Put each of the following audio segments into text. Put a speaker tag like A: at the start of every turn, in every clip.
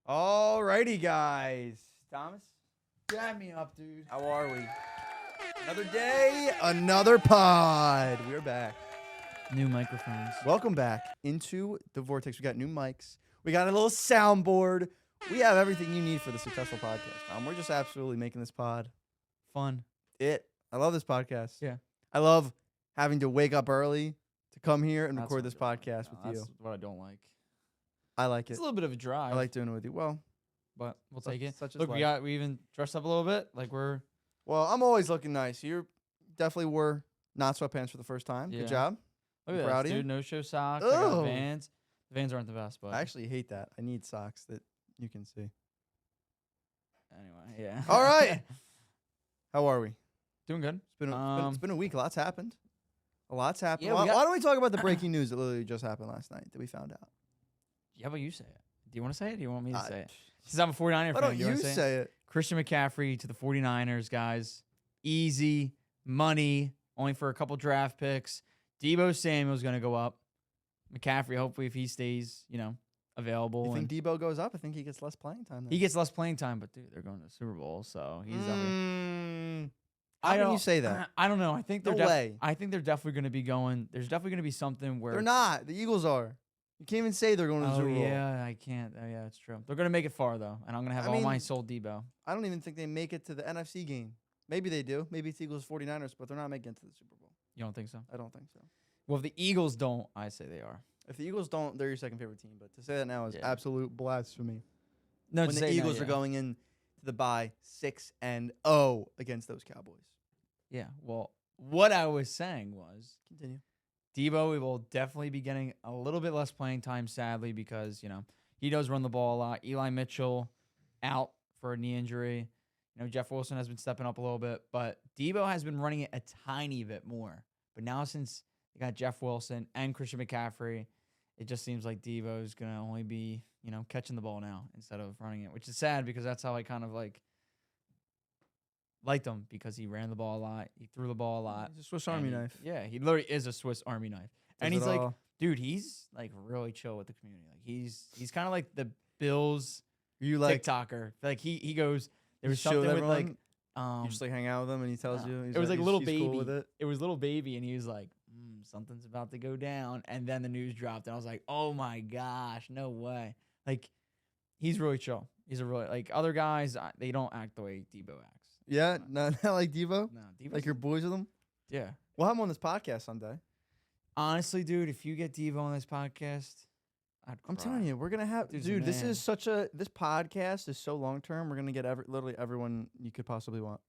A: Alrighty, guys. Thomas, dab me up, dude. How are we? Another day, another pod. We're back.
B: New microphones.
A: Welcome back into the Vortex. We got new mics. We got a little soundboard. We have everything you need for the successful podcast. We're just absolutely making this pod
B: Fun.
A: I love this podcast.
B: Yeah.
A: I love having to wake up early to come here and
B: That's
A: record
B: what
A: this
B: I don't like.
A: podcast
B: No,
A: with you.
B: That's what I don't like.
A: I like
B: It's
A: it.
B: a little bit of a drive.
A: I like doing it with you. Well,
B: but we'll
A: such-
B: take it.
A: such is
B: Look,
A: life.
B: we even dressed up a little bit. Like we're
A: I'm always looking nice. You definitely wore not sweatpants for the first time.
B: Yeah.
A: Good job.
B: look
A: I'm
B: at
A: proud
B: this,
A: of you.
B: dude. No show socks. I got
A: Oh.
B: Vans. The Vans aren't the best, but
A: I actually hate that. I need socks that you can see.
B: anyway, yeah.
A: All right. How are we?
B: Doing good.
A: It's been a week. A lot's happened. A lot's happened.
B: Yeah,
A: why,
B: we got-
A: why don't we talk about the breaking news that literally just happened last night that we found out?
B: Yeah, but you say it. Do you want to say it? Do you want me to
A: Uh,
B: say it? Since I'm a 49er
A: Why
B: fan,
A: don't
B: do
A: you
B: want to
A: say it?
B: Christian McCaffrey to the 49ers, guys. Easy money, only for a couple draft picks. Debo Samuel's going to go up. McCaffrey, hopefully, if he stays, available.
A: You think
B: and
A: Debo goes up? I think he gets less playing time. Then.
B: he gets less playing time, but dude, they're going to the Super Bowl, so he's definitely.
A: How can you
B: don't-
A: say that?
B: I don't know. I think
A: No
B: they're
A: way.
B: I think they're definitely going to be going. There's definitely going to be something where
A: They're not. The Eagles are. You can't even say they're going to the
B: Oh
A: Super Bowl.
B: yeah, I can't. Oh yeah, it's true. They're going to make it far though, and I'm going to have
A: I
B: all my
A: mean-
B: soul Debo.
A: I don't even think they make it to the NFC game. Maybe they do. Maybe it's Eagles 49ers, but they're not making it to the Super Bowl.
B: You don't think so?
A: I don't think so.
B: Well, if the Eagles don't, I say they are.
A: If the Eagles don't, they're your second favorite team. But to say that now is
B: Yeah.
A: absolute blasphemy.
B: No,
A: When the Eagles are going in to the bye 6-0 against those Cowboys.
B: Yeah. Well, what I was saying was
A: Continue.
B: Debo we will definitely be getting a little bit less playing time, sadly, because he does run the ball a lot. Eli Mitchell out for a knee injury. Jeff Wilson has been stepping up a little bit, but Debo has been running it a tiny bit more. But now since they got Jeff Wilson and Christian McCaffrey, it just seems like Debo is gonna only be catching the ball now instead of running it, which is sad because that's how I kind of liked him because he ran the ball a lot, he threw the ball a lot.
A: He's a Swiss
B: and
A: Army
B: he-
A: knife.
B: Yeah, he literally is a Swiss Army knife, and
A: Does
B: he's
A: it
B: like,
A: all.
B: dude, he's like really chill with the community. Like he's kind of like the Bills
A: You like
B: TikToker. Like he goes. There was
A: he's chill
B: something
A: with
B: with like
A: everyone? You just like hang out with him and he tells
B: no.
A: you. He's
B: It was like
A: he's-
B: little
A: he's cool
B: baby.
A: with it.
B: it was little baby, and he was like, something's about to go down, and then the news dropped, and I was like, oh my gosh, no way. Like he's really chill. He's a really like other guys. They don't act the way Debo acts.
A: Yeah, not like Debo.
B: No, Debo's
A: Like you're boys with him.
B: yeah.
A: We'll have him on this podcast someday.
B: Honestly, dude, if you get Devo on this podcast,
A: I'm telling you, we're gonna have
B: Dude's a
A: dude. This
B: man.
A: is this podcast is so long term. We're gonna get literally everyone you could possibly want.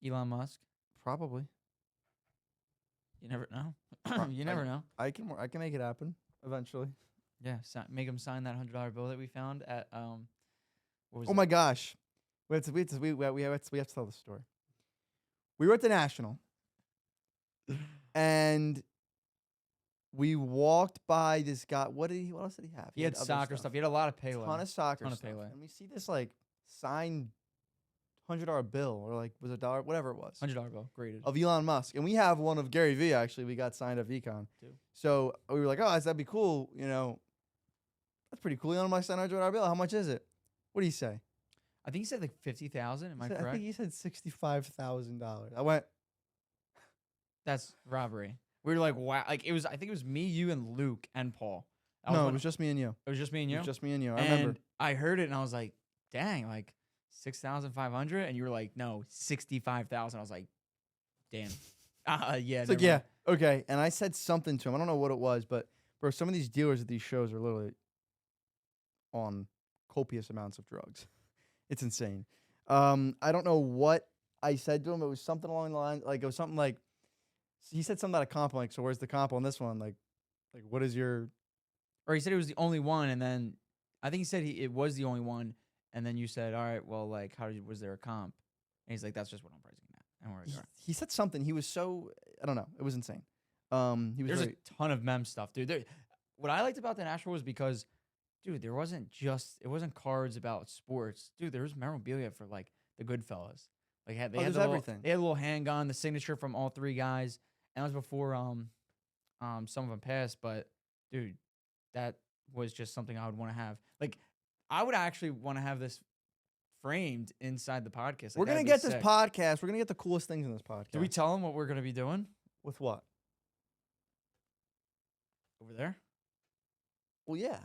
B: Elon Musk.
A: Probably.
B: You never know. you
A: I-
B: never know.
A: I can make it happen eventually.
B: Yeah, make him sign that $100 bill that we found at what was
A: Oh
B: it?
A: my gosh, we have to tell the story. We were at the National, and we walked by this guy. What else did he have?
B: He had
A: other
B: soccer stuff. He had a lot of Pele.
A: Ton of soccer
B: Ton of
A: stuff.
B: Pele.
A: And we see this like signed $100 bill or like was it $1, whatever it was.
B: $100 bill, graded.
A: Of Elon Musk, and we have one of Gary Vee. Actually, we got signed at VCon.
B: Too.
A: So we were like, "Oh, that'd be cool." That's pretty cool. Elon Musk signed $100 bill. How much is it? What do you say?
B: I think he said like 50,000. Am I
A: I
B: correct?
A: think he said $65,000. I went,
B: That's robbery. We were like, wow. Like it was. I think it was me, you, and Luke and Paul. That
A: no,
B: when-
A: it was just me and you.
B: it was just me and
A: It
B: you.
A: was just me and you. I
B: and
A: remember.
B: I heard it and I was like, dang, like 6,500. And you were like, no, 65,000. I was like, damn. Yeah.
A: It's like,
B: never
A: yeah,
B: mind.
A: okay. And I said something to him. I don't know what it was, but bro, some of these dealers at these shows are literally on copious amounts of drugs. It's insane. I don't know what I said to him. It was something along the line, like it was something like he said something about a comp. Like, so where's the comp on this one? Like what is your?
B: Or he said it was the only one, and then I think he said it was the only one, and then you said, all right, well, like, was there a comp? And he's like, that's just what I'm pricing it at. And we're like, all right.
A: He said something. He was so I don't know. It was insane. He was
B: There's
A: very,
B: a ton of mem stuff, dude. What I liked about the National was because, dude, it wasn't cards about sports, dude. There was memorabilia for like the Goodfellas. Like they had
A: there's
B: the little,
A: everything.
B: They had a little handgun, the signature from all three guys, and that was before some of them passed. But dude, that was just something I would want to have. Like I would actually want to have this framed inside the podcast.
A: We're
B: Like,
A: gonna
B: that'd be
A: get this
B: sick.
A: podcast. We're gonna get the coolest things in this podcast.
B: Do we tell them what we're gonna be doing
A: With what?
B: over there?
A: Well, yeah.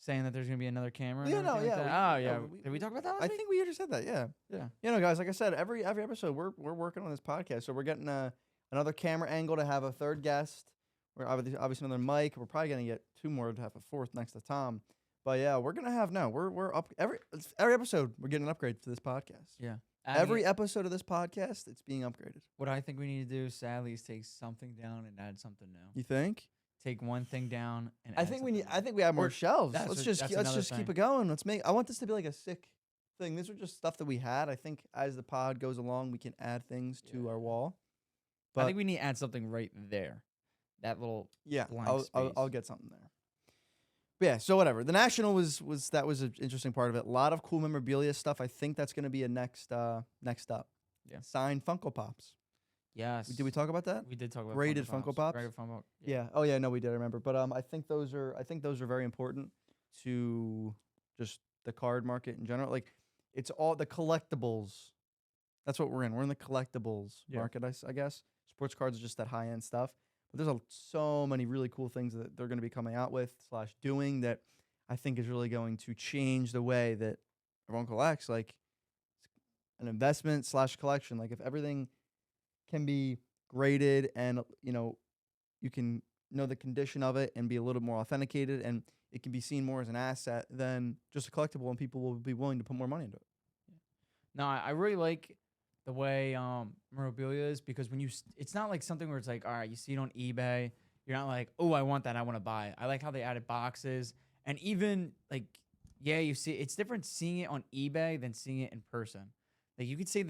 B: Saying that there's gonna be another camera. And
A: Yeah, no,
B: everything like
A: yeah,
B: that?
A: we-
B: Oh yeah.
A: no, we-
B: Did we talk about that last
A: I
B: week?
A: think we just said that. Yeah.
B: Yeah.
A: You know, guys, like I said, every episode we're working on this podcast, so we're getting another camera angle to have a third guest. We're obviously another mic. We're probably gonna get 2 more to have a fourth next to Tom. But yeah, we're gonna have we're up every episode. We're getting an upgrade to this podcast.
B: Yeah.
A: Every episode of this podcast, it's being upgraded.
B: What I think we need to do, sadly, is take something down and add something new.
A: You think?
B: Take one thing down and
A: I
B: add
A: think
B: something
A: I
B: new.
A: think we have more
B: Or
A: shelves.
B: that's
A: Let's
B: what-
A: just
B: that's
A: let's
B: another
A: just keep
B: thing.
A: it going. Let's make. I want this to be like a sick thing. These are just stuff that we had. I think as the pod goes along, we can add things to our wall.
B: I think we need to add something right there. That little
A: Yeah,
B: blank
A: I'll
B: space.
A: get something there. But yeah, so whatever. The National was an interesting part of it. A lot of cool memorabilia stuff. I think that's going to be a next up.
B: Yeah.
A: Signed Funko Pops.
B: yes.
A: Did we talk about that?
B: We did talk about
A: Graded Funko Pops?
B: Graded Funko.
A: Yeah. Oh yeah, no, we did. I remember. But I think those are very important to just the card market in general. Like it's all the collectibles. That's what we're in. We're in the collectibles
B: Yeah.
A: market, I guess. Sports cards are just that high end stuff. But there's so many really cool things that they're going to be coming out with / doing that I think is really going to change the way that everyone collects. Like an investment / collection. Like if everything can be graded and you can know the condition of it and be a little more authenticated and it can be seen more as an asset than just a collectible, and people will be willing to put more money into it.
B: No, I really like the way memorabilia is, because when it's not like something where it's like, all right, you see it on eBay, you're not like, oh, I want that, I want to buy it. I like how they added boxes, and even like, yeah, you see it's different seeing it on eBay than seeing it in person. Like you could see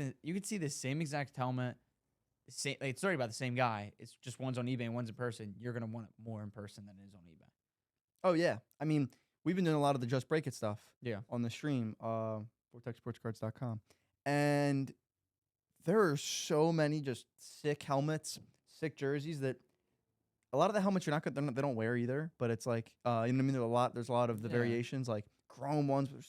B: the same exact helmet, same, like, it's already about the same guy. It's just one's on eBay and one's in person. You're gonna want it more in person than it is on eBay.
A: Oh yeah, I mean we've been doing a lot of the Just Break It stuff.
B: Yeah.
A: On the stream, vortexsportscards.com, and there are so many just sick helmets, sick jerseys that a lot of the helmets you're not gonna they don't wear either. But it's like you know what I mean. There's a lot of the
B: Yeah.
A: variations like chrome ones, but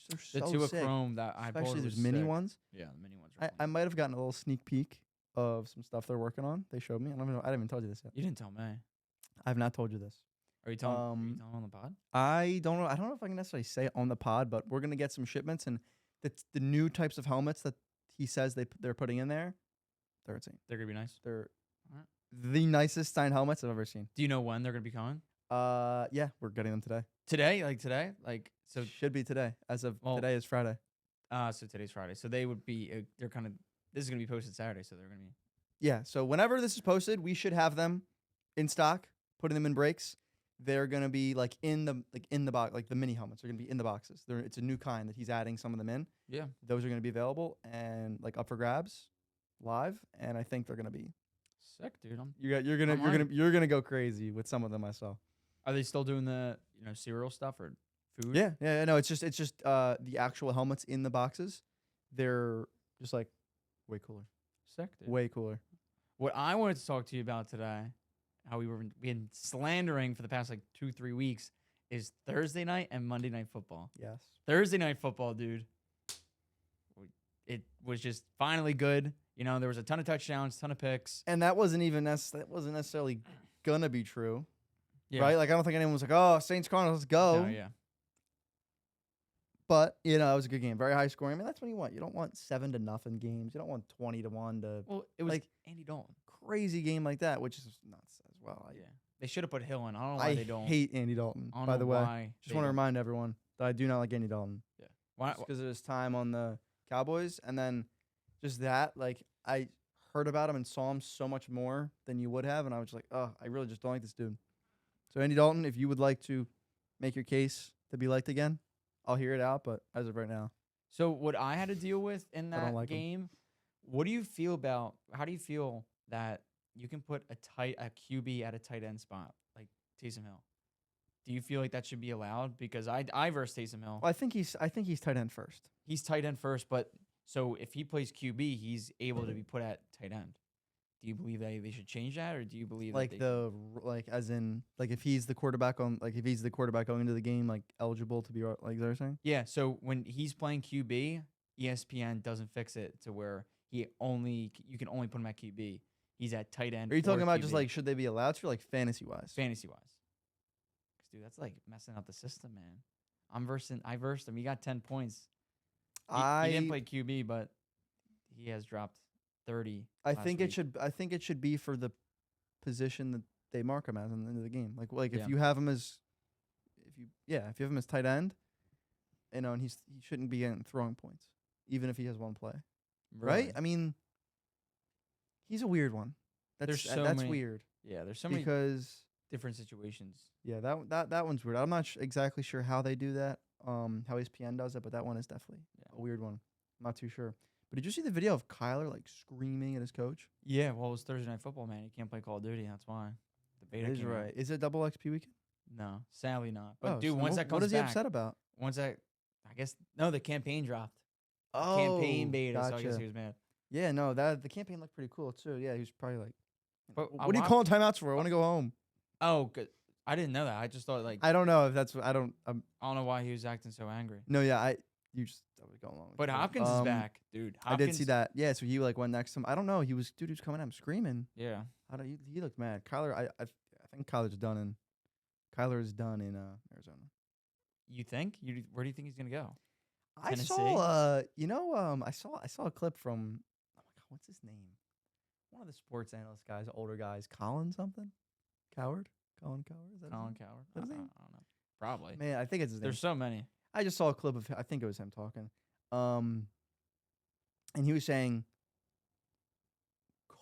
A: they're
B: The
A: so
B: two of
A: sick.
B: chrome that I bought
A: Especially
B: was
A: those mini
B: sick.
A: ones.
B: Yeah, the mini ones. Are
A: I might have gotten a little sneak peek of some stuff they're working on. They showed me. I didn't even told you this yet.
B: You didn't tell me.
A: I have not told you this.
B: Are you telling on the pod?
A: I don't know. I don't know if I can necessarily say it on the pod, but we're gonna get some shipments, and the new types of helmets that he says they're putting in there, they're insane.
B: They're gonna be nice.
A: They're
B: Alright.
A: the nicest signed helmets I've ever seen.
B: Do you know when they're gonna be coming?
A: Yeah, we're getting them today.
B: Today? Like so.
A: Should be today. As of
B: Well,
A: today is Friday.
B: So today's Friday. So they would be. They're kind of. This is gonna be posted Saturday, so they're gonna be.
A: Yeah. So whenever this is posted, we should have them in stock, putting them in breaks. They're gonna be like in the box, like the mini helmets are gonna be in the boxes. It's a new kind that he's adding some of them in.
B: Yeah.
A: Those are gonna be available and like up for grabs, live. And I think they're gonna be.
B: Sick, dude.
A: You're gonna go crazy with some of them I saw.
B: Are they still doing the cereal stuff or food?
A: Yeah. No, it's just the actual helmets in the boxes. They're just like way cooler.
B: Sick, dude.
A: Way cooler.
B: What I wanted to talk to you about today, how we were been slandering for the past like 2-3 weeks, is Thursday night and Monday night football.
A: Yes.
B: Thursday night football, dude. It was just finally good. There was a ton of touchdowns, ton of picks.
A: And that wasn't necessarily gonna be true.
B: Yeah.
A: Right? Like I don't think anyone was like, "Oh, Saints Cardinals, let's go."
B: No, yeah.
A: But it was a good game, very high scoring. I mean, that's what you want. You don't want 7-0 games. You don't want 20-1 to
B: Well, it was
A: like
B: Andy Dalton.
A: crazy game like that, which is nuts as well.
B: Yeah. They should have put Hill in. I don't know why
A: I
B: they don't.
A: hate Andy Dalton.
B: I don't
A: By
B: know
A: the way,
B: why
A: just
B: they
A: want to
B: don't.
A: remind everyone that I do not like Andy Dalton.
B: Why?
A: Because of his time on the Cowboys, and then just that, like I heard about him and saw him so much more than you would have, and I was just like, oh, I really just don't like this dude. So Andy Dalton, if you would like to make your case to be liked again, I'll hear it out. But as of right now,
B: So what I had to deal with in
A: I don't
B: that
A: like 'em.
B: game, what do you feel about? How do you feel that you can put a QB at a tight end spot like Taysom Hill? Do you feel like that should be allowed? Because I versed Taysom Hill.
A: well, I think he's tight end first.
B: He's tight end first, but so if he plays QB, he's able to be put at tight end. do you believe that they should change that, or do you believe that
A: Like
B: they
A: like as in like if he's the quarterback if he's the quarterback going into the game, like eligible to be like they're saying.
B: Yeah, so when he's playing QB, ESPN doesn't fix it to where you can only put him at QB. He's at tight end
A: Are you
B: or
A: talking about
B: QB,
A: just like should they be allowed to like fantasy wise?
B: fantasy wise. 'Cause, dude, that's like messing up the system, man. I versed him. He got 10 points. He didn't
A: I
B: play QB, but he has dropped 30
A: I
B: last
A: think
B: week.
A: I think it should be for the position that they mark him as in the end of the game. Like
B: Yeah.
A: if you have him as if you have him as tight end, and he shouldn't be getting throwing points even if he has one play. Right?
B: Really.
A: I mean, he's a weird one.
B: There's so
A: That's
B: many-
A: weird
B: Yeah, there's so many
A: because
B: different situations.
A: yeah, that one's weird. I'm not exactly sure how they do that. How ESPN does it, but that one is definitely a weird one. I'm not too sure. But did you see the video of Kyler like screaming at his coach?
B: Yeah, well, it was Thursday Night Football, man. He can't play Call of Duty. That's why. The beta
A: Is
B: came out.
A: right. Is it double XP weekend?
B: No, sadly not. But
A: Oh,
B: dude,
A: so
B: once that comes
A: what is he
B: back,
A: upset about?
B: once that, I guess no, the campaign dropped.
A: Oh,
B: Campaign beta,
A: gotcha.
B: so I guess he was mad.
A: Yeah, no, that the campaign looked pretty cool too. Yeah, he was probably like,
B: But
A: "What are you calling timeouts for? I want to go home."
B: Oh, good. I didn't know that. I just thought like
A: I don't know if that's I don't.
B: I don't know why he was acting so angry.
A: No, yeah, I was going along. With
B: But
A: you.
B: Hopkins is back, dude.
A: I did see that. Yeah, so he like went next to him. I don't know. He was coming at him screaming.
B: Yeah.
A: He looked mad. Kyler, I think Kyler is done in Arizona.
B: You think? Where do you think he's gonna go?
A: I
B: Tennessee?
A: saw I saw a clip from oh my god, what's his name? One of the sports analyst guys, older guys, Colin something? Coward? Colin Coward? Is that his
B: Colin
A: name?
B: Coward?
A: That his
B: I
A: name?
B: don't know. Probably.
A: Man, I think it's his name.
B: There's so many.
A: I just saw a clip of I think it was him talking. And he was saying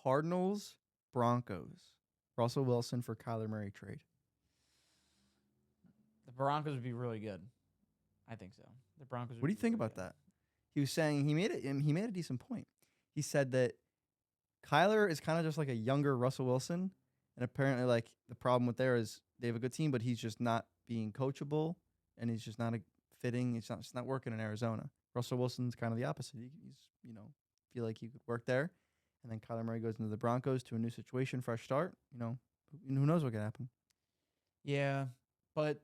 A: Cardinals, Broncos, Russell Wilson for Kyler Murray trade.
B: The Broncos would be really good. I think so. The Broncos. Would
A: What do you
B: be
A: think
B: really
A: about
B: good.
A: that? He was saying he made a decent point. He said that Kyler is kind of just like a younger Russell Wilson, and apparently like the problem with there is they have a good team, but he's just not being coachable, and he's just not fitting. It's not working in Arizona. Russell Wilson's kind of the opposite. He's feel like he could work there, and then Kyler Murray goes into the Broncos to a new situation, fresh start. Who knows what could happen?
B: Yeah, but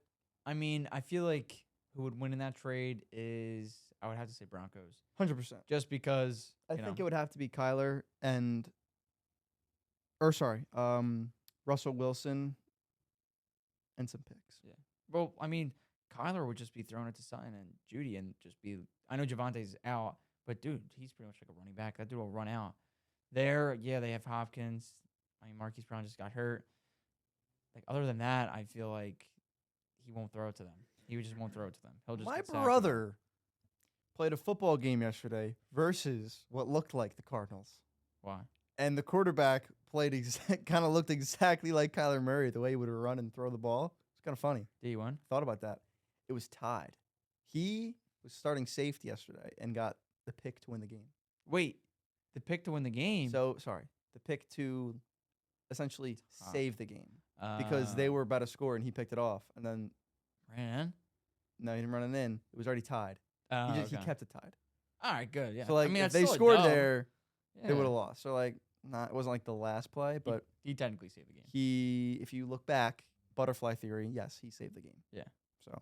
B: I mean, I feel like who would win in that trade is I would have to say Broncos,
A: 100%.
B: just because
A: I think it would have to be Kyler Russell Wilson and some picks.
B: Yeah. Well, I mean, Kyler would just be throwing it to Sutton and Judy and just be. I know Javante's out, but dude, he's pretty much like a running back. That dude will run out. There, yeah, they have Hopkins. I mean, Marquise Brown just got hurt. Like other than that, I feel like he won't throw it to them. He just won't throw it to them. He'll just.
A: My
B: get sacked.
A: brother played a football game yesterday versus what looked like the Cardinals.
B: Why?
A: And the quarterback kind of looked exactly like Kyler Murray, the way he would run and throw the ball. It's kind of funny.
B: Did he win?
A: Thought about that. It was tied. He was starting safety yesterday and got the pick to win the game.
B: Wait, the pick to win the game.
A: So, sorry. The pick to essentially
B: Ah.
A: save the game because they were about to score and he picked it off. And then,
B: ran in.
A: no, he didn't run it in. It was already tied. He kept it tied.
B: All right, good. Yeah.
A: So, like,
B: I mean,
A: if
B: that's
A: they
B: still a
A: scored
B: dub.
A: there,
B: Yeah.
A: they would have lost. So, like, it wasn't like the last play, but
B: He technically saved the game.
A: if you look back, butterfly theory, yes, he saved the game.
B: Yeah.
A: So,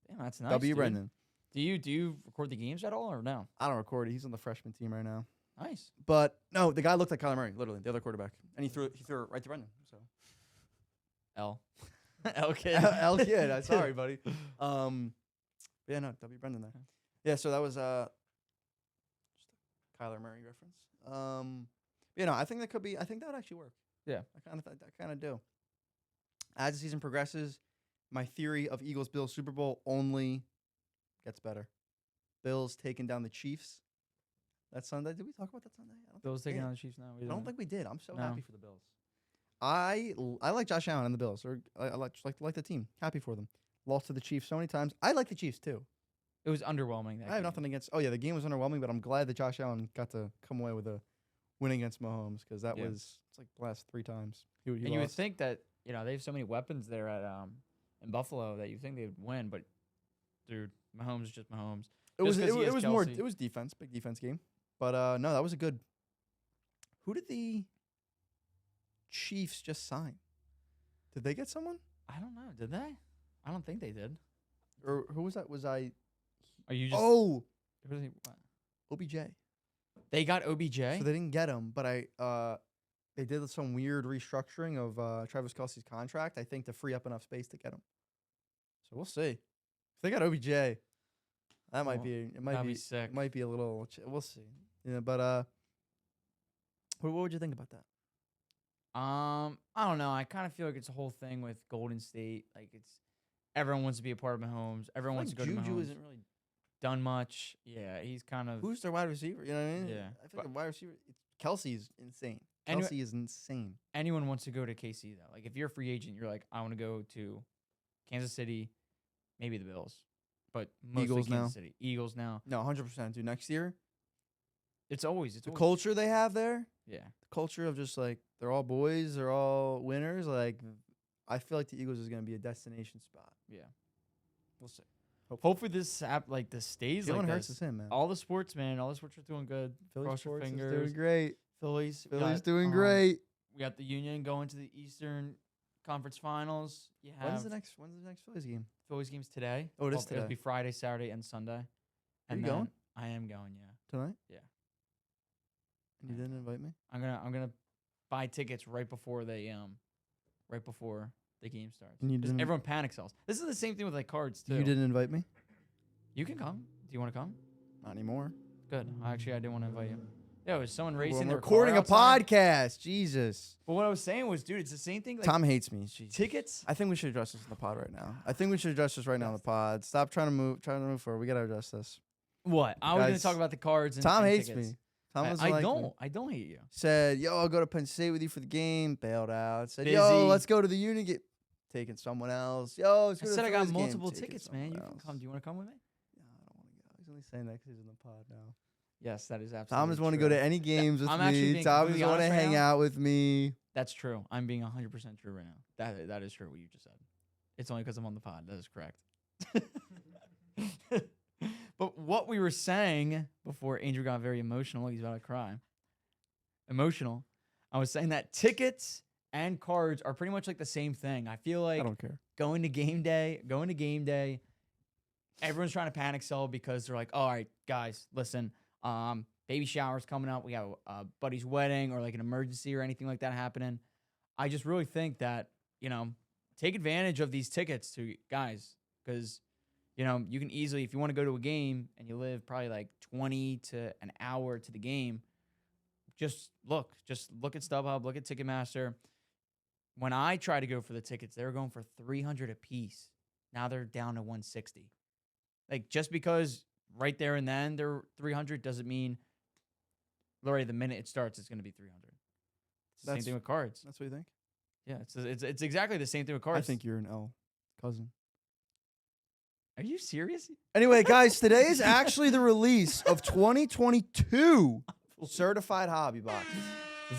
B: Damn, that's nice.
A: W.
B: dude.
A: Brendan.
B: Do you record the games at all or no?
A: I don't record it. He's on the freshman team right now.
B: Nice.
A: But no, the guy looked like Kyler Murray, literally, the other quarterback, and he threw it right to Brendan. So
B: L. L kid.
A: L kid. Sorry, buddy. But yeah, no, W. Brendan there. Yeah, so that was just a Kyler Murray reference. I think that could be. I think that would actually work.
B: Yeah.
A: I kind of do. As the season progresses, my theory of Eagles-Bills Super Bowl only gets better. Bills taking down the Chiefs. That Sunday. Did we talk about that Sunday? I don't
B: Bills
A: think we
B: taking
A: did.
B: on the Chiefs now.
A: I don't think we did. I'm so
B: No.
A: happy for the Bills. I like Josh Allen and the Bills. Or I like the team. Happy for them. Lost to the Chiefs so many times. I like the Chiefs too.
B: It was underwhelming.
A: I have nothing against. Oh yeah, the game was underwhelming, but I'm glad that Josh Allen got to come away with a win against Mahomes because it's like the last 3 times he
B: And you would
A: lost.
B: think that they have so many weapons there at in Buffalo that you think they'd win, but dude, Mahomes is just Mahomes.
A: It was
B: just 'cause he has
A: more
B: Kelsey.
A: it was defense, big defense game. But no, that was a good. Who did the Chiefs just sign? Did they get someone?
B: I don't know. Did they? I don't think they did.
A: Or who was that? Was I?
B: Are you just?
A: Oh,
B: Who did what?
A: OBJ.
B: They got OBJ.
A: So they didn't get him, but they did some weird restructuring of Travis Kelce's contract. I think to free up enough space to get him. So we'll see. If they got OBJ, that might
B: Well,
A: be. It might
B: that'd
A: be
B: be sick.
A: It might be a little. We'll see. Yeah, but what would you think about that?
B: I don't know. I kind of feel like it's a whole thing with Golden State. Like it's everyone wants to be a part of Mahomes. Everyone wants to go
A: Juju
B: to Mahomes.
A: isn't really.
B: Done much. Yeah, he's kind of.
A: Who's their wide receiver? You know what I mean?
B: Yeah,
A: I feel like the wide receiver. Kelsey is insane.
B: Anyway-
A: Kelsey is insane.
B: Anyone wants to go to KC though. Like if you're a free agent, you're like, I want to go to Kansas City, maybe the Bills, but mostly
A: Eagles
B: Kansas
A: now.
B: City. Eagles now.
A: No, 100%. Dude, next year,
B: It's always
A: the culture they have there,
B: Yeah.
A: the culture of just like they're all boys, they're all winners. Like, I feel like the Eagles is gonna be a destination spot.
B: Yeah.
A: We'll see.
B: Hopefully this this stays
A: Jalen
B: like
A: Hurts
B: this.
A: is him, man.
B: All the sports, man. All the sports are doing good.
A: Philly
B: Cross your
A: sports is
B: fingers.
A: doing great.
B: Phillies.
A: Philly's
B: got,
A: doing great.
B: We got the Union going to the Eastern Conference Finals. You have
A: When's the next Phillies game?
B: Phillies games today.
A: Oh, it is
B: Well,
A: today.
B: It'll be Friday, Saturday, and Sunday. And
A: you
B: then
A: going?
B: I am going. Yeah.
A: Tonight?
B: Yeah.
A: And you didn't invite me?
B: I'm gonna buy tickets right before the game starts.
A: And you
B: 'Cause
A: didn't-
B: everyone panic sells. This is the same thing with like cards too.
A: You didn't invite me?
B: You can come. Do you want to come?
A: Not anymore.
B: Good. Actually, I didn't want to invite you. Yeah, it was someone
A: Well,
B: racing.
A: I'm
B: their
A: recording
B: car
A: a
B: outside.
A: podcast. Jesus.
B: But what I was saying was, dude, it's the same thing. Like,
A: Tom hates me. Jesus.
B: tickets.
A: I think we should address this in the pod right now. I think we should address this right now in the pod. Stop trying to move forward. We gotta address this.
B: What? I was gonna
A: Guys,
B: talk about the cards. And
A: Tom
B: and
A: hates
B: tickets.
A: me. Tom doesn't
B: I
A: like
B: don't.
A: me.
B: I don't hate you.
A: Said, yo, I'll go to Penn State with you for the game. Bailed out. Said,
B: Busy.
A: yo, let's go to the Union. Get taking someone else. Yo, let's
B: I
A: go to
B: said
A: the
B: I got
A: Phillies game,
B: multiple
A: taking
B: tickets, man. You
A: someone
B: can
A: else.
B: come. Do you want to come with me?
A: No, I don't want to go. He's only saying that because he's in the pod now.
B: Yes, that is absolutely.
A: Tom doesn't want to go to any games with
B: I'm actually
A: me.
B: being
A: Tom
B: completely
A: doesn't want to
B: honest right
A: hang
B: now.
A: out with me.
B: That's true. I'm being 100% true right now. That is true. What you just said. It's only because I'm on the pod. That is correct. But what we were saying before Andrew got very emotional, he's about to cry. Emotional. I was saying that tickets and cards are pretty much like the same thing. I feel like
A: I don't care.
B: going to game day, everyone's trying to panic sell because they're like, all right, guys, listen, baby shower's coming up. We have a buddy's wedding or like an emergency or anything like that happening. I just really think that, take advantage of these tickets to guys because, you can easily, if you want to go to a game and you live probably like 20 to an hour to the game, just look at StubHub, look at Ticketmaster. When I try to go for the tickets, they were going for $300 a piece. Now they're down to $160. Like just because right there and then they're $300 doesn't mean literally the minute it starts it's going to be $300. It's the same thing with cards.
A: That's what you think?
B: Yeah, it's exactly the same thing with cards.
A: I think you're an L cousin.
B: Are you serious?
A: Anyway, guys, today is actually the release of 2022 certified hobby boxes.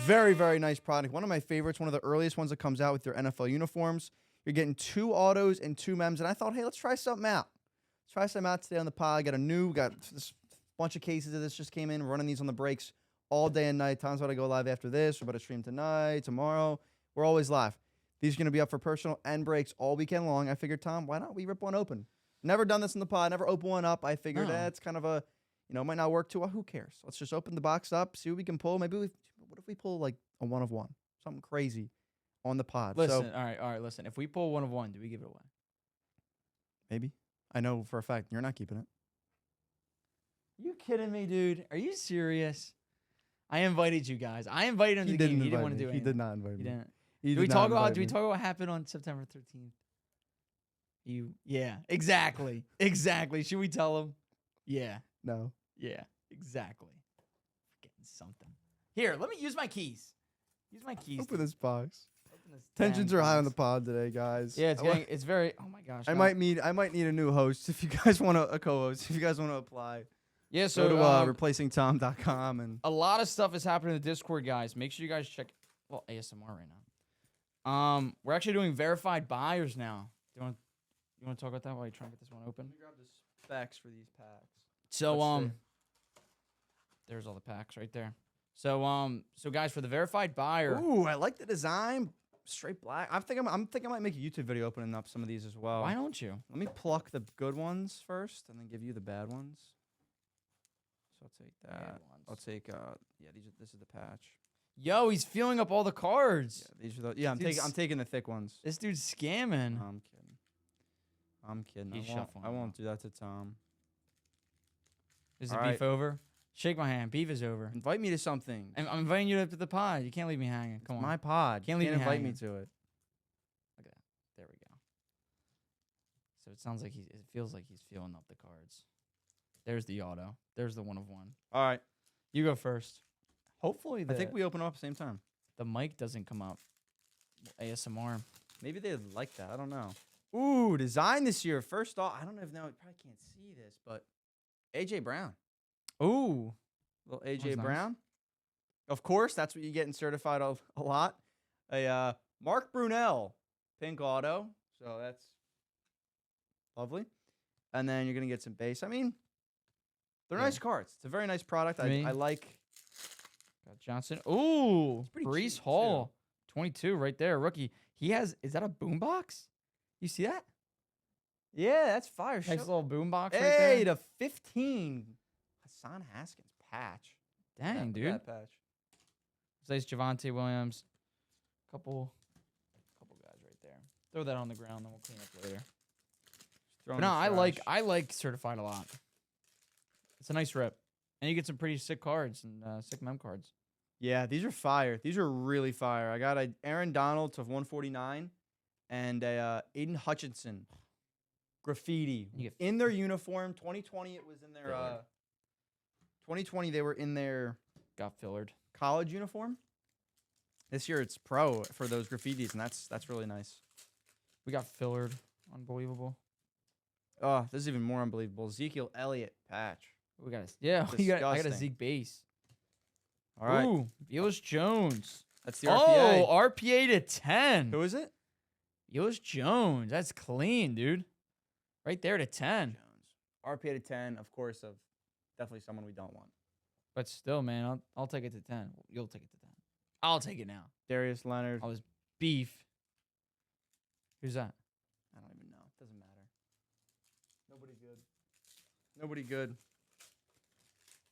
A: Very, very nice product. One of my favorites, one of the earliest ones that comes out with their NFL uniforms. You're getting 2 autos and 2 mems. And I thought, hey, let's try something out. Let's try something out today on the pod. Got this bunch of cases of this just came in. We're running these on the breaks all day and night. Tom's about to go live after this. We're about to stream tonight, tomorrow. We're always live. These are going to be up for personal and breaks all weekend long. I figured, Tom, why not we rip one open? Never done this in the pod. Never open one up. I figured that's kind of a, might not work too well. Who cares? Let's just open the box up, see what we can pull. What if we pull like a 1 of 1? Something crazy on the pod.
B: Listen,
A: So,
B: all right, listen. If we pull 1 of 1, do we give it away?
A: maybe. I know for a fact you're not keeping it.
B: You kidding me, dude? Are you serious? I invited you guys. I invited him to the game. You didn't want to do anything.
A: He did not invite
B: You
A: me.
B: didn't.
A: He
B: Do we
A: did
B: talk
A: not
B: about?
A: invite
B: Do we
A: me.
B: talk about what happened on September 13th? Yeah, exactly, exactly. Should we tell him? Yeah,
A: No.
B: yeah, exactly. Forgetting something. Here, let me use my keys. Use my keys.
A: Open this box.
B: Open this
A: Tensions
B: dang
A: are high on the
B: box.
A: pod today, guys.
B: Yeah, it's very. Oh my gosh.
A: I
B: no.
A: might need a new host if you guys want a co-host. If you guys want to apply,
B: Yeah.
A: so
B: So
A: go to replacingtom.com and
B: a lot of stuff is happening in the Discord, guys. Make sure you guys check. Well, ASMR right now. We're actually doing verified buyers now. Do you want to talk about that while you try and get this one open?
A: Let me grab the specs for these packs.
B: So
A: Let's see.
B: there's all the packs right there. So guys, for the verified buyer,
A: Ooh, I like the design. Straight black. I'm thinking I might make a YouTube video opening up some of these as well.
B: why don't you?
A: Let me pluck the good ones first, and then give you the bad ones. So I'll take that. I'll take this is the patch.
B: Yo, he's filling up all the cards.
A: Yeah, these are the. Yeah, I'm taking the thick ones.
B: This dude's scamming.
A: I'm kidding.
B: He's
A: I won't,
B: shuffling
A: I
B: them
A: won't
B: up.
A: do that to Tom.
B: Is the
A: All
B: beef
A: right.
B: over? Shake my hand. Beef is over.
A: Invite me to something.
B: I'm inviting you to the pod. You can't leave me hanging. Come on.
A: My pod.
B: Can't leave me
A: invite me
B: hanging.
A: to it.
B: Look at that. There we go. So it sounds like it feels like he's filling up the cards. There's the auto. There's the 1 of 1.
A: All right.
B: You go first. Hopefully,
A: I think we open them up at the same time.
B: the mic doesn't come up. ASMR.
A: Maybe they like that. I don't know. Ooh, design this year. First off, I don't know if now you probably can't see this, but AJ Brown.
B: Ooh.
A: Little AJ
B: That's nice.
A: Brown. Of course, that's what you get in certified a lot. A Mark Brunell pink auto. So that's lovely. And then you're gonna get some base. I mean, they're
B: Yeah.
A: nice cards. It's a very nice product.
B: Me.
A: I like.
B: Got Johnson. Ooh.
A: pretty
B: Brees
A: cheap, too.
B: Hall. 22 right there. Rookie. He has, is that a boombox? You see that?
A: Yeah, that's fire.
B: Nice
A: Show-
B: little boombox right
A: Hey,
B: there.
A: to 15. Hassan Haskins patch.
B: Dang,
A: Look at
B: dude.
A: that patch.
B: Nice Javonte Williams. Couple guys right there. Throw that on the ground, then we'll clean up later.
A: Throw
B: But
A: in
B: no,
A: the trash.
B: I like certified a lot. It's a nice rip, and you get some pretty sick cards and sick mem cards.
A: Yeah, these are fire. These are really fire. I got a Aaron Donald to 149 and a Aiden Hutchinson graffiti
B: You get
A: in their uniform. 2020 it was in their
B: Fillered.
A: 2020 they were in their
B: Got fillered.
A: college uniform. This year it's pro for those graffitis, and that's really nice.
B: We got fillered. Unbelievable.
A: Oh, this is even more unbelievable. Ezekiel Elliott patch.
B: We got I got a
A: Disgusting.
B: Zeke base.
A: All right,
B: Ooh, Velus Jones.
A: that's the RPA.
B: Oh, RPA to 10.
A: Who is it?
B: Velus Jones. That's clean, dude. Right there to 10.
A: Jones. RPA to 10, of course, of definitely someone we don't want.
B: But still, man, I'll take it to 10. You'll take it to 10. I'll take it now.
A: Darius Leonard.
B: I was beef. Who's that?
A: I don't even know. Doesn't matter. Nobody good. Nobody good.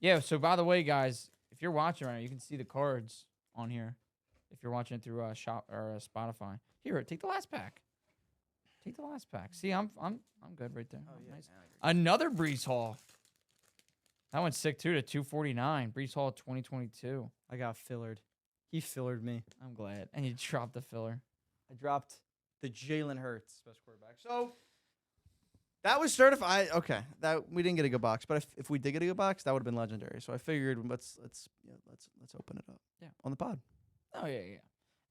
B: Yeah, so by the way, guys, if you're watching right now, you can see the cards on here. If you're watching it through shop or Spotify. Here, take the last pack. Take the last pack. See, I'm good right there.
A: Oh,
B: Oh,
A: yeah.
B: nice.
A: now you're
B: Another Brees Hall. That one's sick too to 249. Brees Hall 2022.
A: good. I got fillered. He fillered me.
B: I'm glad. And you dropped the filler.
A: I dropped the Jalen Hurts special quarterback. So that was certified. Okay, that we didn't get a good box, but if we did get a good box, that would have been legendary. So I figured let's open it up.
B: Yeah.
A: On the pod.
B: Oh yeah.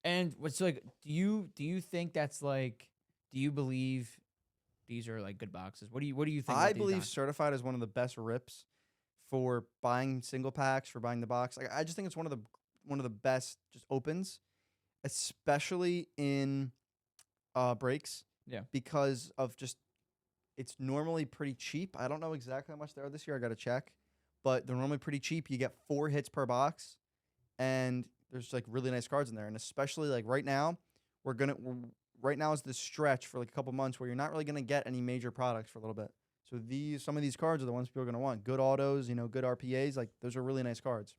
B: And what's like? Do you think that's like? Do you believe these are like good boxes? What do you think?
A: I
B: about these
A: believe
B: guys?
A: certified is one of the best rips for buying single packs, for buying the box. Like I just think it's one of the best just opens, especially in breaks.
B: Yeah.
A: Because of just it's normally pretty cheap. I don't know exactly how much they are this year. I got to check, but they're normally pretty cheap. You get 4 hits per box, and there's like really nice cards in there. And especially like right now, right now is the stretch for like a couple months where you're not really gonna get any major products for a little bit. So some of these cards are the ones people are gonna want. Good autos, good RPAs. Like those are really nice cards.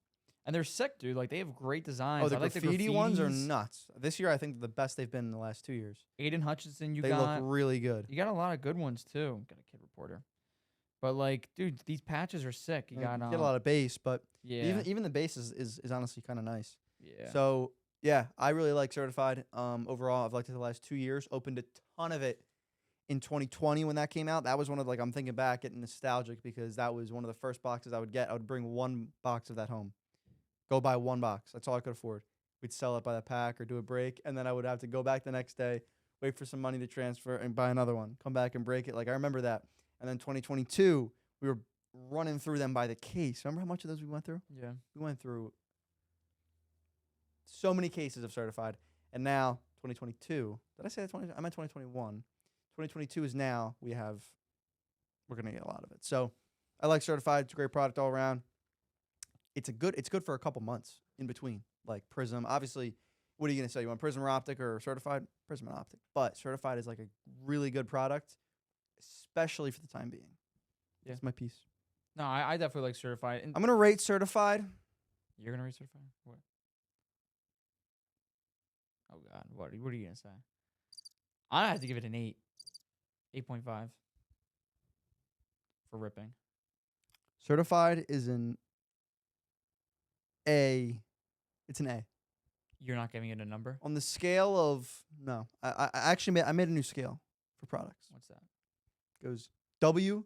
B: And they're sick, dude. Like they have great designs.
A: Oh, the
B: I like
A: graffiti ones are
B: graffitis.
A: nuts. This year, I think the best they've been in the last 2 years.
B: Aiden Hutchinson,
A: They look really good.
B: you got a lot of good ones too. Got a kid reporter. But like, dude, these patches are sick. You got
A: get a lot of base, but
B: yeah.
A: even the base is honestly kind of nice.
B: Yeah.
A: So yeah, I really like certified. Overall, I've liked it the last 2 years. Opened a ton of it in 2020 when that came out. That was one of I'm thinking back, getting nostalgic because that was one of the first boxes I would get. I would bring 1 box of that home, go buy 1 box. That's all I could afford. We'd sell it by the pack or do a break, and then I would have to go back the next day, wait for some money to transfer, and buy another one. Come back and break it. Like I remember that. And then 2022, we were running through them by the case. Remember how much of those we went through?
B: Yeah.
A: We went through so many cases of certified. And now 2022. Did I say that 20? I meant 2021. 2022 is now we're going to get a lot of it. So I like certified. It's a great product all around. it's good for a couple months in between. Like Prism, obviously, what are you gonna say? You want Prism or Optic or certified? Prism and Optic, but certified is like a really good product, especially for the time being.
B: Yeah.
A: That's my piece.
B: No, I definitely like certified. And
A: I'm gonna rate certified.
B: you're gonna rate certified? What? Oh God, what are you gonna say? I have to give it an 8, 8.5 for ripping.
A: Certified is an A. It's an A.
B: You're not giving it a number.
A: On the scale of no, I actually I made a new scale for products.
B: What's that?
A: Goes W,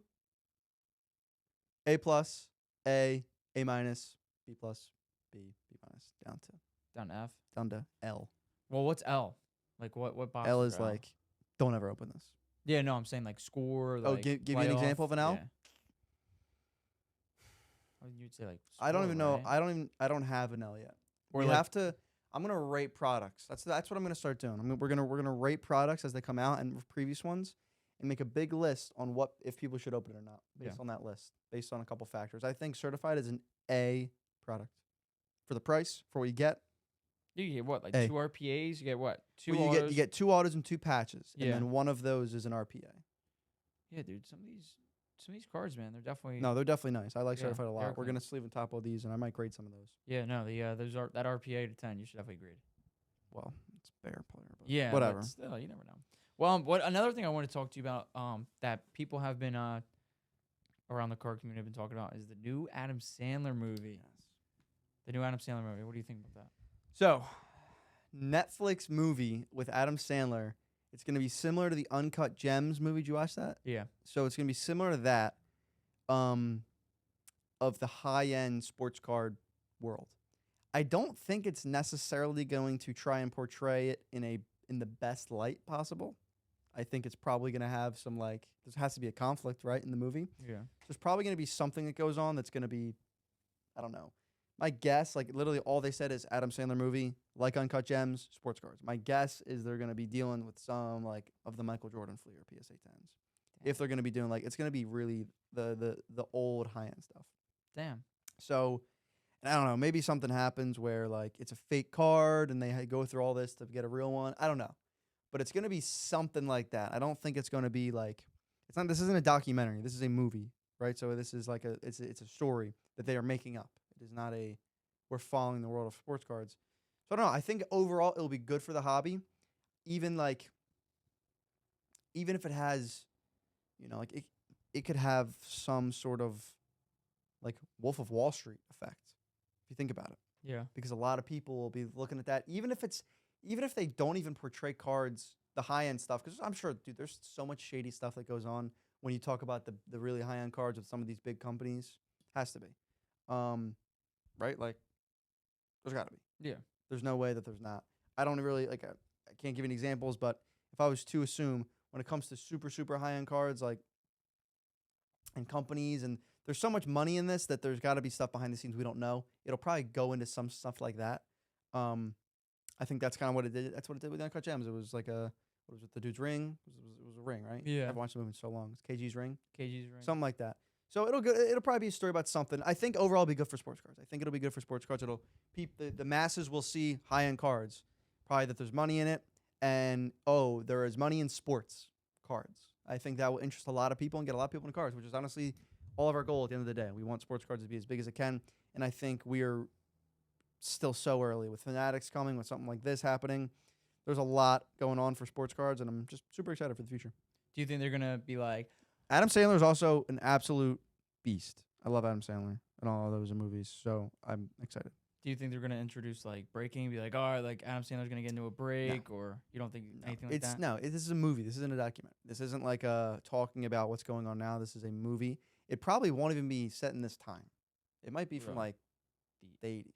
A: A plus, A minus, B plus, B minus,
B: Down to F.
A: down to L.
B: Well, what's L? Like what box?
A: L
B: is
A: is
B: for
A: like, don't ever open this.
B: Yeah, no, I'm saying like score.
A: Oh,
B: Like
A: give you an
B: playoff.
A: example of an L?
B: Yeah. Oh, you'd say like.
A: I don't
B: score,
A: even know.
B: right?
A: I don't have an L yet.
B: Or
A: We
B: like-
A: have to. I'm gonna rate products. That's what I'm gonna start doing. We're gonna rate products as they come out and previous ones, and make a big list on what if people should open it or not based
B: Yeah.
A: on that list, based on a couple factors. I think certified is an A product for the price for what you get.
B: You get what, like
A: A.
B: 2 RPAs? You get what? 2
A: Well,
B: autos?
A: you get 2 autos and 2 patches,
B: Yeah.
A: and then one of those is an RPA.
B: Yeah, dude. Some of these cards, man, they're definitely.
A: No, they're definitely nice. I like
B: Yeah,
A: certified a
B: they're
A: lot. We're
B: clean.
A: gonna sleeve on top of these, and I might grade some of those.
B: Yeah, no, those are that RPA to 10. You should definitely grade.
A: Well, it's Bear player, but
B: Yeah,
A: whatever.
B: But still, you never know. Well, what another thing I want to talk to you about, that people have been around the card community have been talking about is the new Adam Sandler movie.
A: Yes.
B: The new Adam Sandler movie. What do you think about that?
A: So, Netflix movie with Adam Sandler. It's gonna be similar to the Uncut Gems movie. Did you watch that?
B: Yeah.
A: So it's gonna be similar to that, of the high end sports card world. I don't think it's necessarily going to try and portray it in the best light possible. I think it's probably gonna have some there has to be a conflict, right, in the movie.
B: Yeah.
A: There's probably gonna be something that goes on that's gonna be, I don't know. My guess, literally all they said is Adam Sandler movie, like Uncut Gems, sports cards. My guess is they're gonna be dealing with some of the Michael Jordan Fleer PSA 10s. If they're gonna be doing it's gonna be really the old high end stuff.
B: Damn.
A: So, and I don't know, maybe something happens where it's a fake card and they go through all this to get a real one. I don't know, but it's gonna be something like that. I don't think it's gonna be it's not. This isn't a documentary. This is a movie, right? So this is it's a story that they are making up. It is not we're following the world of sports cards. So I don't know. I think overall it'll be good for the hobby, even even if it has, it could have some sort of Wolf of Wall Street effect, if you think about it,
B: Yeah.
A: because a lot of people will be looking at that, even if they don't even portray cards, the high end stuff, because I'm sure, dude, there's so much shady stuff that goes on when you talk about the really high end cards with some of these big companies. Has to be, right? There's got to be.
B: Yeah.
A: There's no way that there's not. I don't really I can't give any examples, but if I was to assume when it comes to super super high end cards and companies, and there's so much money in this that there's got to be stuff behind the scenes we don't know. It'll probably go into some stuff like that. I think that's kind of what it did. That's what it did with Uncut Gems. It was what was it? The dude's ring. It was a ring, right?
B: Yeah.
A: I've watched the movie in so long. It's KG's ring.
B: KG's ring.
A: Something like that. So it'll probably be a story about something. I think overall it'll be good for sports cards. I think it'll be good for sports cards. It'll the masses will see high end cards, probably that there's money in it, and there is money in sports cards. I think that will interest a lot of people and get a lot of people into cards, which is honestly all of our goal at the end of the day. We want sports cards to be as big as it can, and I think we are still so early with Fanatics coming, with something like this happening. There's a lot going on for sports cards, and I'm just super excited for the future.
B: Do you think they're gonna be like?
A: Adam Sandler is also an absolute beast. I love Adam Sandler and all of those movies, so I'm excited.
B: Do you think they're gonna introduce breaking? Be like, all right, Adam Sandler's gonna get into a break, or you don't think anything like that?
A: No, this is a movie. This isn't a document. This isn't talking about what's going on now. This is a movie. It probably won't even be set in this time. It might be from
B: Really?
A: the 80s.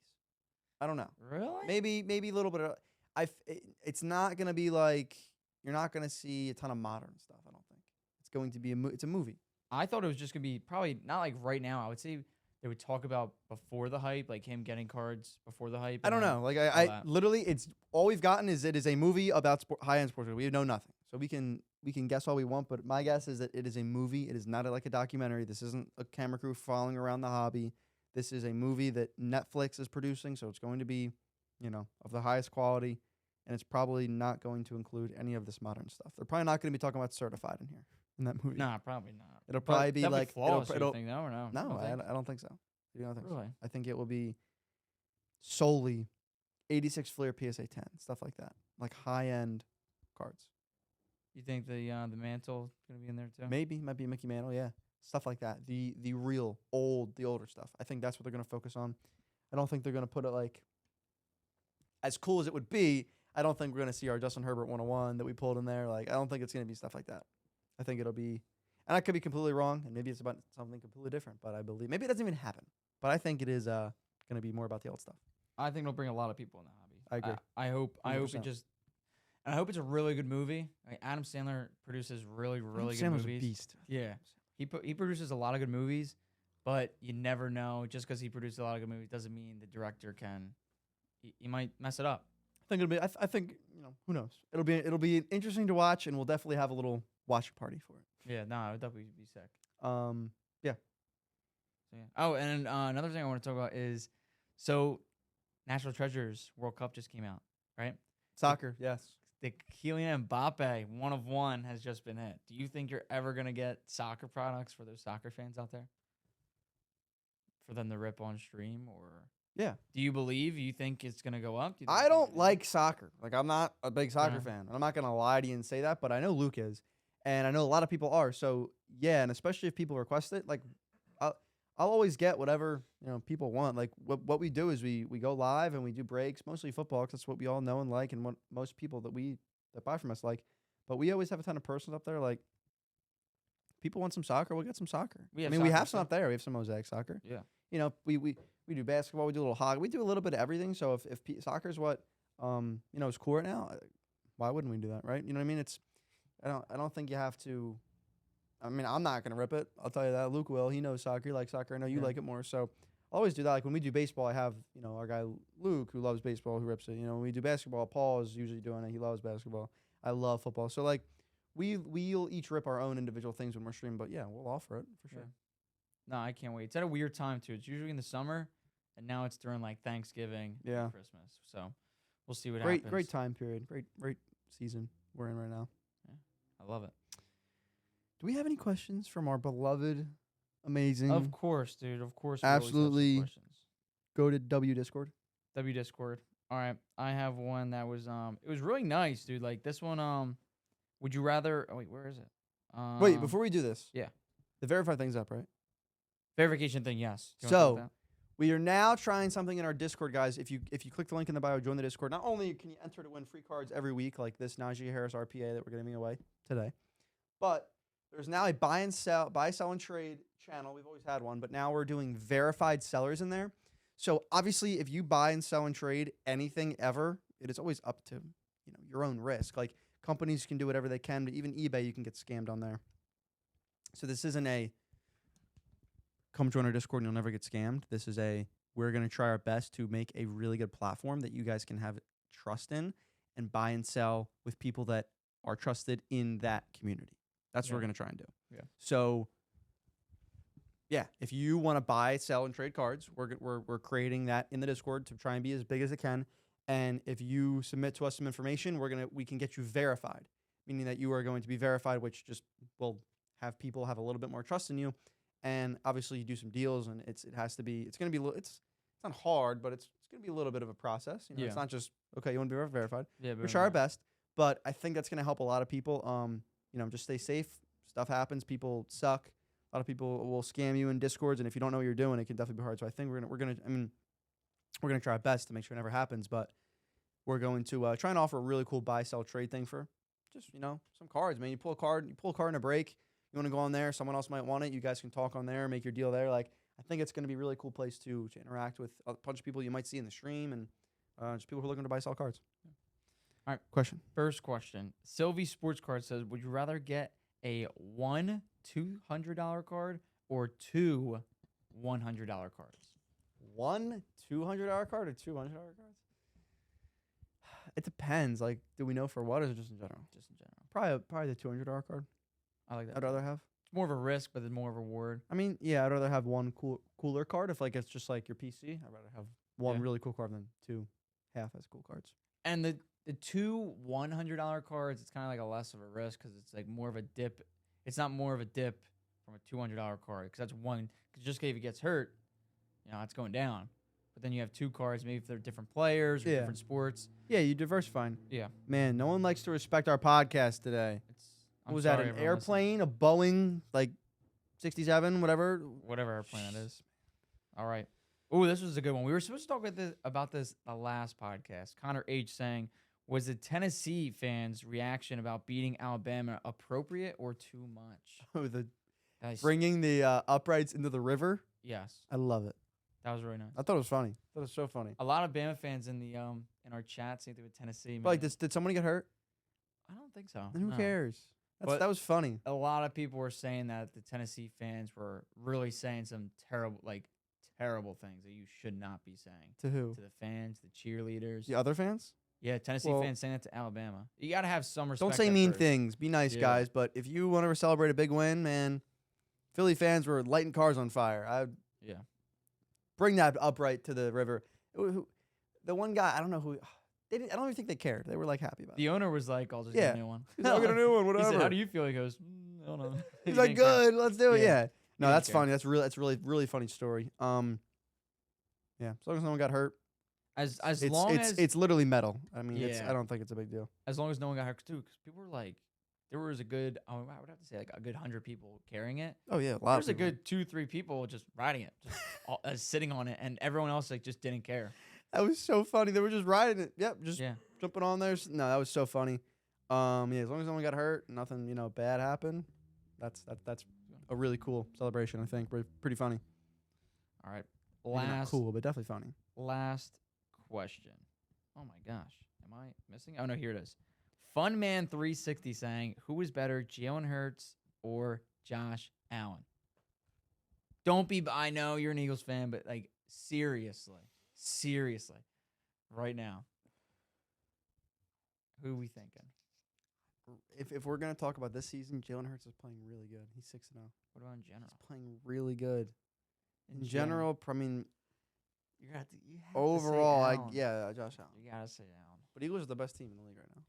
A: I don't know.
B: Really?
A: Maybe a little bit of. It's not gonna be you're not gonna see a ton of modern stuff. I don't think it's going to be it's a movie.
B: I thought it was just gonna be probably not right now. I would say they would talk about before the hype, him getting cards before the hype.
A: I don't know. I literally, it's all we've gotten is it is a movie about high end sports. We know nothing, so we can guess all we want. But my guess is that it is a movie. It is not a documentary. This isn't a camera crew following around the hobby. This is a movie that Netflix is producing, so it's going to be, of the highest quality, and it's probably not going to include any of this modern stuff. They're probably not going to be talking about Certified in here in that movie.
B: Nah, probably not.
A: It'll
B: But
A: probably be
B: that'd
A: like
B: flawless.
A: it'll
B: You think no or no?
A: no,
B: You don't think?
A: I don't think so. I don't think so.
B: Really?
A: I think it will be solely 86 Fleer PSA 10 stuff like that, like high end cards.
B: You think the mantle gonna be in there too?
A: Maybe might be a Mickey Mantle, yeah, stuff like that. The real the older stuff. I think that's what they're gonna focus on. I don't think they're gonna put it like as cool as it would be. I don't think we're gonna see our Justin Herbert 101 that we pulled in there. Like I don't think it's gonna be stuff like that. I think it'll be, and I could be completely wrong, and maybe it's about something completely different. But I believe maybe it doesn't even happen. But I think it is gonna be more about the old stuff.
B: I think it'll bring a lot of people in the hobby.
A: I agree.
B: I hope it
A: 100%.
B: just. And I hope it's a really good movie. Like Adam Sandler produces really good
A: Sandler's
B: movies.
A: a beast.
B: Yeah, he produces a lot of good movies, but you never know. Just because he produces a lot of good movies doesn't mean the director can. He might mess it up.
A: I think it'll be. I think who knows. It'll be interesting to watch, and we'll definitely have a little watching party for it.
B: Yeah, no, it would definitely be sick.
A: Yeah.
B: So, yeah. Oh, and another thing I want to talk about is, so National Treasures World Cup just came out, right?
A: Soccer, yes.
B: The Kylian Mbappe 1 of 1 has just been hit. Do you think you're ever gonna get soccer products for those soccer fans out there? For them to rip on stream, or
A: Yeah.
B: do you believe? You think it's gonna go up? Do you think
A: I
B: it's gonna
A: don't
B: go down?
A: like soccer. Like I'm not a big soccer
B: Yeah.
A: fan. And I'm not gonna lie to you and say that, but I know Luke is, and I know a lot of people are. So yeah, and especially if people request it, like I'll always get whatever people want. Like what we do is we go live and we do breaks, mostly football, 'cause that's what we all know and like, and what most people that buy from us like. But we always have a ton of persons up there. Like people want some soccer, we'll get some soccer.
B: We have
A: I mean, we
B: soccer
A: have some
B: too.
A: up there. We have some mosaic soccer.
B: Yeah.
A: We do basketball. We do a little hockey. We do a little bit of everything. So if soccer's what is cool right now, why wouldn't we do that, right? You know what I mean? I don't think you have to. I mean, I'm not gonna rip it. I'll tell you that. Luke will. He knows soccer. He likes soccer. I know you
B: Yeah.
A: like it more. So I always do that. Like when we do baseball, I have our guy Luke who loves baseball, who rips it. When we do basketball, Paul is usually doing it. He loves basketball. I love football. So like we'll each rip our own individual things when we're streaming. But yeah, we'll offer it for sure.
B: Yeah. No, I can't wait. It's at a weird time too. It's usually in the summer, and now it's during like Thanksgiving,
A: Yeah.
B: and Christmas. So we'll see what
A: Great
B: happens.
A: time period. Great season we're in right now.
B: I love it.
A: Do we have any questions from our beloved, amazing?
B: Of course, dude. Of course. We always have some
A: Absolutely.
B: questions.
A: Go to W Discord.
B: W Discord. All right, I have one that was it was really nice, dude. Like this one, would you rather? Oh wait, where is it?
A: Wait, before we do this,
B: yeah.
A: the verified thing's up, right?
B: Verification thing, yes. Do you wanna talk
A: So
B: about
A: we are now trying something in our Discord, guys. If you click the link in the bio, join the Discord. Not only can you enter to win free cards every week, like this Najee Harris RPA that we're giving away today, but there's now a buy, sell, and trade channel. We've always had one, but now we're doing verified sellers in there. So obviously, if you buy and sell and trade anything ever, it is always up to your own risk. Like companies can do whatever they can, but even eBay, you can get scammed on there. So this isn't a come join our Discord and you'll never get scammed. This is we're going to try our best to make a really good platform that you guys can have trust in and buy and sell with people that are trusted in that community. That's what we're
B: Yeah.
A: going to try and do.
B: Yeah.
A: So, yeah, if you want to buy, sell, and trade cards, we're creating that in the Discord to try and be as big as it can. And if you submit to us some information, we can get you verified, meaning that you are going to be verified, which just will have people have a little bit more trust in you. And obviously, you do some deals, and it's going to be it's not hard, but it's going to be a little bit of a process.
B: Yeah.
A: It's not just okay. You want to be verified.
B: Yeah,
A: We're trying our best, but I think that's going to help a lot of people. Just stay safe. Stuff happens. People suck. A lot of people will scam you in Discords, and if you don't know what you're doing, it can definitely be hard. So I think we're gonna try our best to make sure it never happens. But we're going to try and offer a really cool buy, sell, trade thing for just some cards. Man, you pull a card in a break. You want to go on there. Someone else might want it. You guys can talk on there, make your deal there. Like I think it's going to be a really cool place to interact with a bunch of people you might see in the stream and just people who are looking to buy, sell cards.
B: All right.
A: Question.
B: First question. Sylvie Sports Card says, would you rather get a $1 $200 card or two $100 cards?
A: One $200 card or two $100 cards? It depends. Like, do we know for what, or is it just in general?
B: Just in general.
A: Probably the $200 card.
B: I like that.
A: I'd rather have.
B: It's more of a risk, but then more of a reward.
A: I mean, yeah, I'd rather have one cooler card if like it's just like your PC. I'd rather have one
B: Yeah.
A: really cool card than two half as cool cards.
B: And the two $100 cards, it's kind of like a less of a risk because it's like more of a dip. It's not more of a dip from a $200 card because that's one. Because just in case it gets hurt, it's going down. But then you have two cards, maybe if they're different players or
A: Yeah.
B: different sports.
A: Yeah, you diversifying.
B: Yeah.
A: Man, no one likes to respect our podcast today. What was that? An airplane, a Boeing, like 67, whatever.
B: Whatever airplane that is. All right. Oh, this was a good one. We were supposed to talk about this the last podcast. Connor H saying, was the Tennessee fans' reaction about beating Alabama appropriate or too much?
A: Oh, the
B: Nice.
A: bringing the uprights into the river.
B: Yes,
A: I love it.
B: that was really nice.
A: I thought it was funny. I thought it was so funny.
B: A lot of Bama fans in the in our chat saying they with Tennessee.
A: But like,
B: man.
A: did someone get hurt?
B: I don't think so.
A: Then who
B: no.
A: cares?
B: But-
A: That was funny.
B: A lot of people were saying that the Tennessee fans were really saying some terrible things that you should not be saying
A: To who?
B: to the fans, the cheerleaders.
A: The other fans?
B: Yeah, Tennessee
A: Well-
B: fans saying that to Alabama. You got to have some respect.
A: Don't say
B: at
A: mean
B: first.
A: things. Be nice,
B: Yeah.
A: guys. But if you want to celebrate a big win, man, Philly fans were lighting cars on fire. I'd
B: Yeah.
A: bring that upright to the river. The one guy, I don't know who. I don't even think they cared. They were like happy about it.
B: The owner was like, "I'll just
A: Yeah.
B: get a new one."
A: I'll get a new one,
B: He
A: whatever.
B: said, "How do you feel?" He goes, I don't know. He
A: He's like,
B: didn't care.
A: good, let's do it.
B: Yeah.
A: Yeah. No,
B: didn't
A: that's
B: care.
A: funny. That's really funny story. Yeah. As long as no one got hurt,
B: As
A: it's
B: long as
A: it's literally metal. I mean,
B: Yeah.
A: I don't think it's a big deal.
B: as long as no one got hurt too, because people were like, there was a good, I would have to say like a good 100 people carrying it.
A: Oh yeah, a
B: There
A: lot.
B: was a good 2-3 people just riding it, just sitting on it, and everyone else like just didn't care.
A: That was so funny. They were just riding it. Yep, just
B: Yeah.
A: jumping on there. No, that was so funny. Yeah, as long as no one got hurt, nothing bad happened. That's a really cool celebration. I think pretty funny.
B: All right.
A: Maybe not
B: Last
A: cool, but definitely funny.
B: last question. Oh my gosh, am I missing? Oh no, here it is. Funman360 saying, "Who is better, Jalen Hurts or Josh Allen?" Don't be. I know you're an Eagles fan, but like seriously, right now, who we thinking?
A: If we're gonna talk about this season, Jalen Hurts is playing really good. He's 6-0.
B: What about in general?
A: He's playing really good. In general, I mean,
B: you have to say
A: overall,
B: Allen.
A: Josh Allen.
B: You gotta say Allen.
A: But Eagles are the best team in the league right now.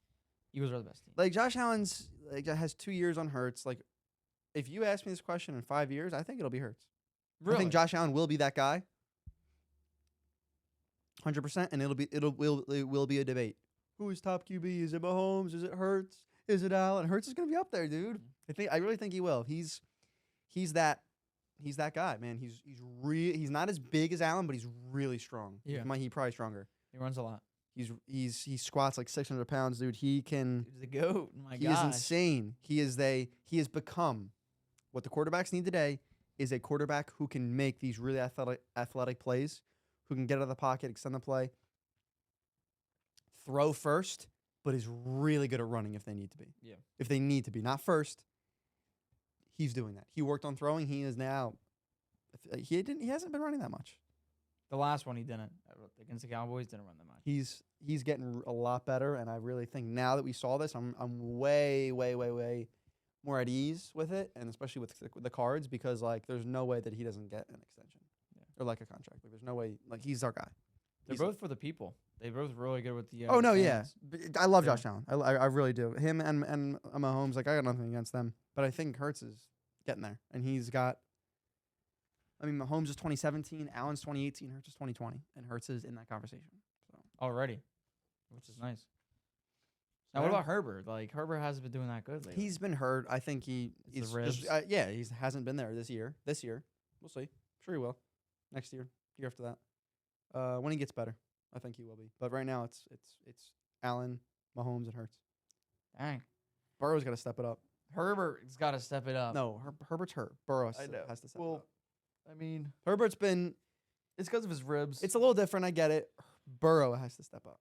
B: Eagles are the best team.
A: Like Josh Allen's has 2 years on Hurts. Like, if you ask me this question in 5 years, I think it'll be Hurts. I think Josh Allen will be that guy. 100%, and it will be a debate. Who is top QB? Is it Mahomes? Is it Hurts? Is it Allen? Hurts is gonna be up there, dude. I really think he will. He's that guy, man. He's not as big as Allen, but he's really strong.
B: Yeah.
A: He's probably stronger.
B: He runs a lot.
A: He squats like 600 pounds, dude. He can.
B: He's the goat. My
A: He
B: gosh.
A: is insane. He has become what the quarterbacks need today is a quarterback who can make these really athletic plays, who can get out of the pocket, extend the play, throw first, but is really good at running if they need to be.
B: Yeah.
A: If they need to be, not first. He's doing that. He worked on throwing. He is now. He hasn't been running that much.
B: The last one he didn't against the Cowboys didn't run that much.
A: He's getting a lot better, and I really think now that we saw this, I'm way more at ease with it, and especially with the cards, because like there's no way that he doesn't get an extension or like a contract. Like there's no way, like he's our guy.
B: They're
A: He's-
B: both for the people. They both really good with the.
A: Oh no,
B: fans.
A: yeah, I love
B: Yeah.
A: Josh Allen. I really do. Him and Mahomes, like I got nothing against them, but I think Hurts is getting there, and he's got. I mean, Mahomes is 2017, Allen's 2018, Hurts is 2020, and Hurts is in that conversation. So
B: Already, which is nice. Now, what about Herbert? Like Herbert hasn't been doing that good lately.
A: he's been hurt. I think
B: the
A: he's
B: ribs.
A: just he hasn't been there this year. We'll see. Sure he will. Next year, year after that. When he gets better, I think he will be. But right now, it's Allen, Mahomes, and Hurts.
B: Dang.
A: Burrow's got to step it up.
B: Herbert's got to step it up.
A: No, Herbert's hurt. Burrow
B: I know.
A: has to step it
B: Well,
A: up.
B: I mean,
A: Herbert's been.
B: it's because of his ribs.
A: It's a little different. I get it. Burrow has to step up.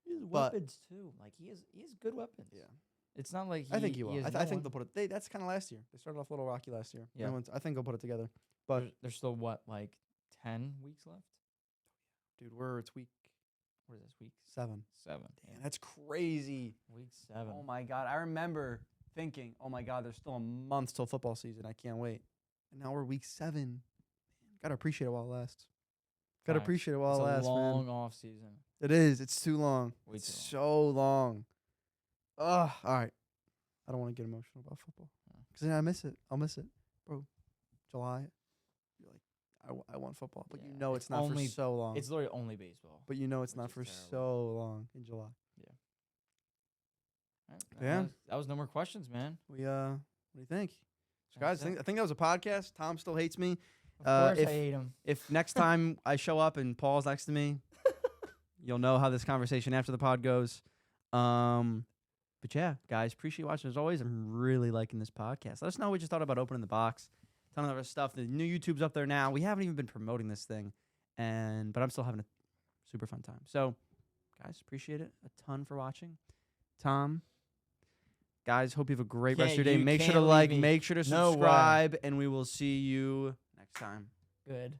B: his
A: but-
B: weapons too. Like he has good weapons.
A: Yeah.
B: It's not like
A: I think he will.
B: has
A: I
B: no
A: think
B: one.
A: they'll put it. That's kind of last year. They started off a little rocky last year.
B: Yeah.
A: I think they'll put it together. But
B: There's still what, like 10 weeks left?
A: dude, it's week
B: What is this, week
A: 7.
B: 7?
A: Damn, that's crazy.
B: Week 7.
A: Oh my god, I remember thinking, oh my God, there's still a month till football season. I can't wait. And now we're week 7. Gotta appreciate it while it lasts. Gotta
B: Facts.
A: appreciate it while
B: It's
A: it
B: a
A: lasts,
B: long
A: man.
B: off season.
A: It is. It's too long.
B: Way
A: It's
B: too
A: so long. Ugh. All right. I don't want to get emotional about football because I miss it. I'll miss it, bro. July. You're like, I want football, but you
B: Yeah,
A: know it's not
B: only-
A: for so long.
B: It's literally only baseball.
A: But you know it's
B: which
A: not
B: is
A: for
B: terrible.
A: so long in July.
B: All right,
A: Yeah.
B: That was no more questions, man.
A: What do you think? So
B: That's
A: guys,
B: it.
A: I think that was a podcast. Tom still hates me.
B: Of course,
A: if-
B: I hate him.
A: If next time I show up and Paul's next to me, you'll know how this conversation after the pod goes. But yeah, guys, appreciate you watching as always. I'm really liking this podcast. Let us know what you thought about opening the box. Ton of other stuff. The new YouTube's up there now. We haven't even been promoting this thing, but I'm still having a super fun time. So, guys, appreciate it a ton for watching. Tom, guys, hope you have a great rest of your day.
B: You
A: Make sure
B: can't
A: to
B: leave
A: like,
B: me.
A: make sure to
B: No way.
A: subscribe, and we will see you next time.
B: Good.